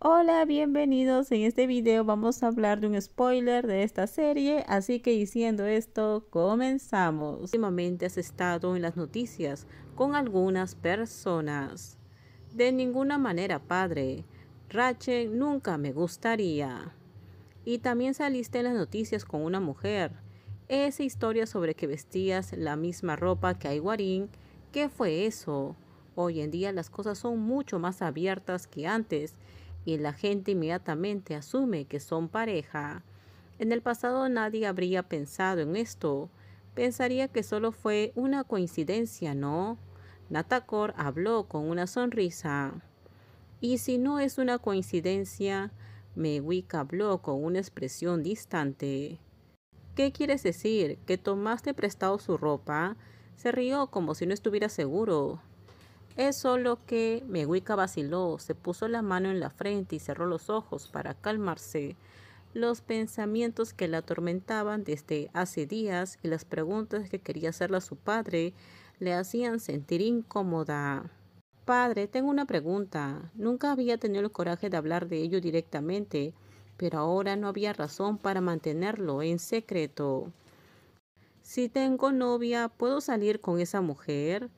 Hola, bienvenidos. En este video vamos a hablar de un spoiler de esta serie, así que diciendo esto, comenzamos. Últimamente has estado en las noticias con algunas personas. De ninguna manera, padre. Rachel nunca me gustaría. Y también saliste en las noticias con una mujer. Esa historia sobre que vestías la misma ropa que Aiwarin, ¿qué fue eso? Hoy en día las cosas son mucho más abiertas que antes y la gente inmediatamente asume que son pareja. En el pasado nadie habría pensado en esto. Pensaría que solo fue una coincidencia, ¿no? Natakor habló con una sonrisa. Y si no es una coincidencia, Mewika habló con una expresión distante. ¿Qué quieres decir? ¿Que tomaste prestado su ropa? Se rió como si no estuviera seguro. Es solo que Mewika vaciló, se puso la mano en la frente y cerró los ojos para calmarse. Los pensamientos que la atormentaban desde hace días y las preguntas que quería hacerle a su padre le hacían sentir incómoda. Padre, tengo una pregunta. Nunca había tenido el coraje de hablar de ello directamente, pero ahora no había razón para mantenerlo en secreto. Si tengo novia, ¿puedo salir con esa mujer?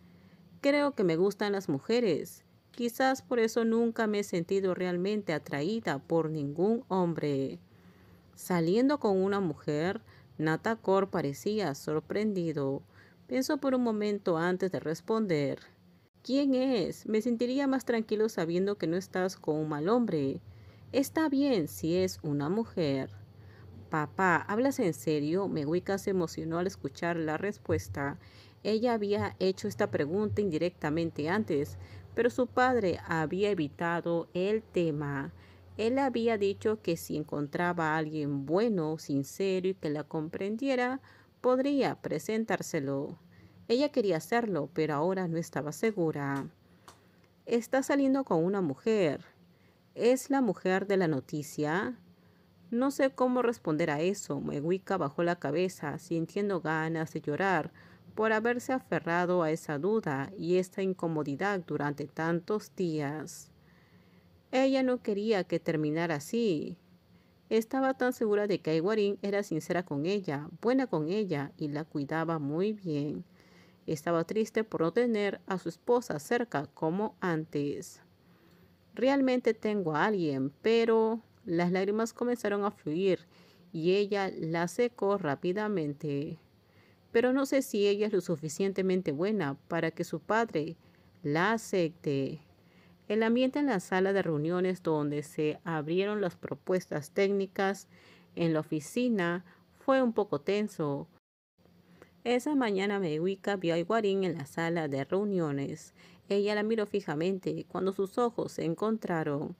Creo que me gustan las mujeres. Quizás por eso nunca me he sentido realmente atraída por ningún hombre. Saliendo con una mujer, Natakor parecía sorprendido. Pensó por un momento antes de responder. ¿Quién es? Me sentiría más tranquilo sabiendo que no estás con un mal hombre. Está bien si es una mujer. Papá, ¿hablas en serio? Mewika se emocionó al escuchar la respuesta. Ella había hecho esta pregunta indirectamente antes, pero su padre había evitado el tema. Él había dicho que si encontraba a alguien bueno, sincero y que la comprendiera, podría presentárselo. Ella quería hacerlo, pero ahora no estaba segura. Está saliendo con una mujer. ¿Es la mujer de la noticia? No sé cómo responder a eso. Mewika bajó la cabeza, sintiendo ganas de llorar por haberse aferrado a esa duda y esta incomodidad durante tantos días. Ella no quería que terminara así. Estaba tan segura de que Aiwarin era sincera con ella, buena con ella y la cuidaba muy bien. Estaba triste por no tener a su esposa cerca como antes. Realmente tengo a alguien, pero las lágrimas comenzaron a fluir y ella las secó rápidamente. Pero no sé si ella es lo suficientemente buena para que su padre la acepte. El ambiente en la sala de reuniones donde se abrieron las propuestas técnicas en la oficina fue un poco tenso. Esa mañana Mewika vio a Aiwarin en la sala de reuniones. Ella la miró fijamente cuando sus ojos se encontraron,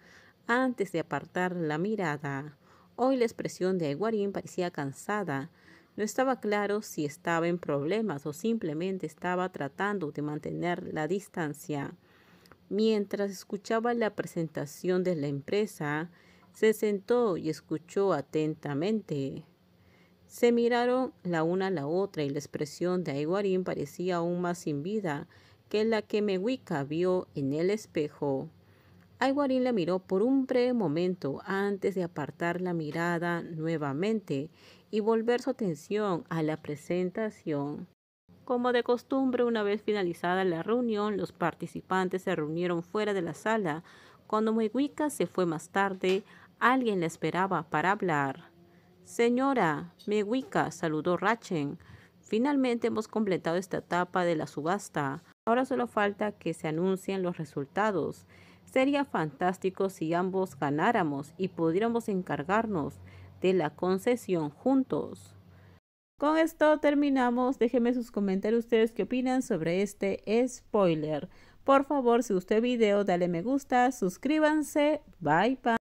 antes de apartar la mirada. Hoy la expresión de Aiwarin parecía cansada. No estaba claro si estaba en problemas o simplemente estaba tratando de mantener la distancia. Mientras escuchaba la presentación de la empresa, se sentó y escuchó atentamente. Se miraron la una a la otra y la expresión de Aiwarin parecía aún más sin vida que la que Mewika vio en el espejo. Aiwarin la miró por un breve momento antes de apartar la mirada nuevamente y volver su atención a la presentación. Como de costumbre, una vez finalizada la reunión, los participantes se reunieron fuera de la sala. Cuando Mewika se fue más tarde, alguien la esperaba para hablar. Señora, Mewika, saludó Rachel. Finalmente hemos completado esta etapa de la subasta. Ahora solo falta que se anuncien los resultados. Sería fantástico si ambos ganáramos y pudiéramos encargarnos de la concesión juntos. Con esto terminamos. Déjenme sus comentarios ustedes qué opinan sobre este spoiler. Por favor, si gustó el video, dale me gusta, suscríbanse. Bye bye.